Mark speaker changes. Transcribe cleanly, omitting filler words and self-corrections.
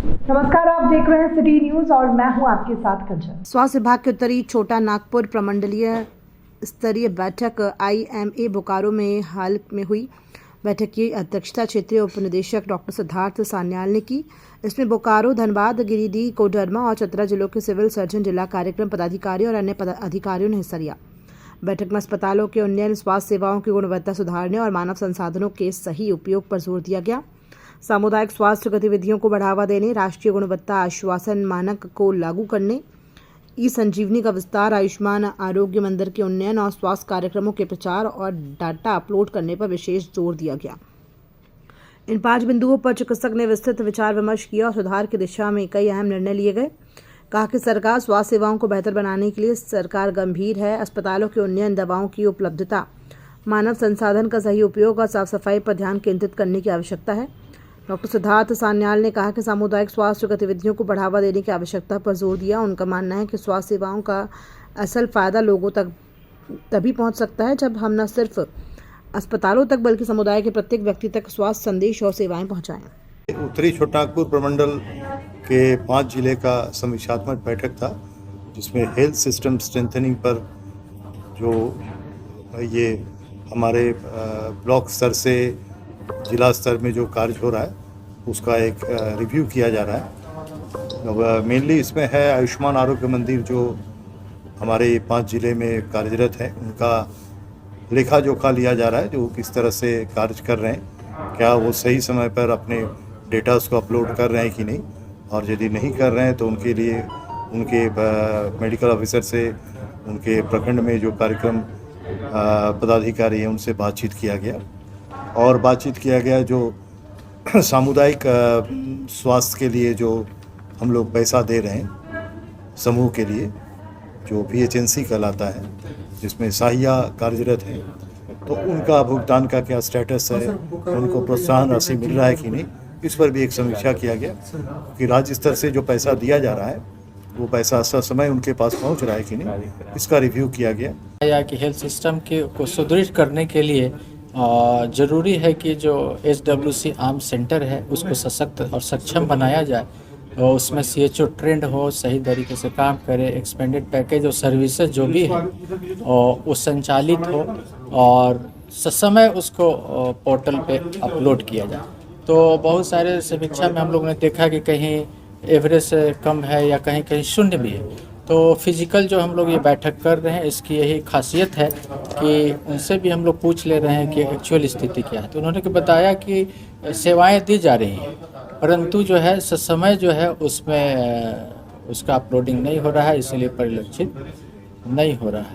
Speaker 1: नमस्कार, आप देख रहे हैं सिटी न्यूज और मैं हूं आपके साथ कंचन।
Speaker 2: स्वास्थ्य विभाग के उत्तरी छोटा नागपुर प्रमंडलीय स्तरीय बैठक IMA बोकारो में हाल में हुई। बैठक की अध्यक्षता क्षेत्रीय उप निदेशक डॉक्टर सिद्धार्थ सान्याल ने की। इसमें बोकारो, धनबाद, गिरिडीह, कोडरमा और चतरा जिलों के सिविल सर्जन, जिला कार्यक्रम पदाधिकारी और अन्य अधिकारियों ने हिस्सा लिया। बैठक में अस्पतालों के उन्नयन, स्वास्थ्य सेवाओं की गुणवत्ता सुधारने और मानव संसाधनों के सही उपयोग पर जोर दिया गया। सामुदायिक स्वास्थ्य गतिविधियों को बढ़ावा देने, राष्ट्रीय गुणवत्ता आश्वासन मानक को लागू करने, संजीवनी का विस्तार, आयुष्मान आरोग्य मंदिर के उन्नयन और स्वास्थ्य कार्यक्रमों के प्रचार और डाटा अपलोड करने पर विशेष जोर दिया गया। इन 5 बिंदुओं पर चिकित्सक ने विस्तृत विचार विमर्श किया और सुधार की दिशा में कई अहम निर्णय लिए गए। कहा कि सरकार स्वास्थ्य सेवाओं को बेहतर बनाने के लिए सरकार गंभीर है। अस्पतालों के उन्नयन, दवाओं की उपलब्धता, मानव संसाधन का सही उपयोग और साफ सफाई पर ध्यान केंद्रित करने की आवश्यकता है। डॉक्टर सिद्धार्थ सान्याल ने कहा कि सामुदायिक स्वास्थ्य गतिविधियों को बढ़ावा देने की आवश्यकता पर जोर दिया। उनका मानना है कि स्वास्थ्य सेवाओं का असल फायदा लोगों तक तभी पहुंच सकता है जब हम न सिर्फ अस्पतालों तक बल्कि समुदाय के प्रत्येक व्यक्ति तक स्वास्थ्य संदेश और सेवाएं पहुंचाएं।
Speaker 3: उत्तरी छोटानागपुर प्रमंडल के 5 जिले का समीक्षात्मक बैठक था, जिसमें हेल्थ सिस्टम स्ट्रेंथनिंग पर जो ये हमारे ब्लॉक स्तर से जिला स्तर में जो कार्य हो रहा है उसका एक रिव्यू किया जा रहा है। मेनली इसमें है आयुष्मान आरोग्य मंदिर जो हमारे 5 जिले में कार्यरत है, उनका लेखा जोखा लिया जा रहा है, जो किस तरह से कार्य कर रहे हैं, क्या वो सही समय पर अपने डेटा को अपलोड कर रहे हैं कि नहीं, और यदि नहीं कर रहे हैं तो उनके लिए उनके मेडिकल ऑफिसर से उनके प्रखंड में जो कार्यक्रम पदाधिकारी हैं उनसे बातचीत किया गया और बातचीत किया गया जो सामुदायिक स्वास्थ्य के लिए जो हम लोग पैसा दे रहे हैं समूह के लिए, जो BHNC कहलाता है, जिसमें सहायिया कार्यरत है, तो उनका भुगतान का क्या स्टेटस है, उनको प्रोत्साहन राशि मिल रहा है कि नहीं, इस पर भी एक समीक्षा किया गया कि राज्य स्तर से जो पैसा दिया जा रहा है वो पैसा समय उनके पास पहुंच रहा है कि नहीं, इसका रिव्यू किया गया।
Speaker 4: कि हेल्थ सिस्टम को सुदृढ़ करने के लिए ज़रूरी है कि जो SWC आर्म सेंटर है उसको सशक्त और सक्षम बनाया जाए और उसमें CHO ट्रेंड हो, सही तरीके से काम करे, एक्सपेंडेड पैकेज और सर्विसेज जो भी है और वो संचालित हो और समय उसको पोर्टल पे अपलोड किया जाए। तो बहुत सारे समीक्षा में हम लोगों ने देखा कि कहीं एवरेज से कम है या कहीं कहीं शून्य भी है। तो फिजिकल जो हम लोग ये बैठक कर रहे हैं इसकी यही खासियत है कि उनसे भी हम लोग पूछ ले रहे हैं कि एक्चुअल स्थिति क्या है। तो उन्होंने बताया कि सेवाएं दी जा रही हैं, परंतु जो है समय जो है उसमें उसका अपलोडिंग नहीं हो रहा है, इसीलिए परिलक्षित नहीं हो रहा है।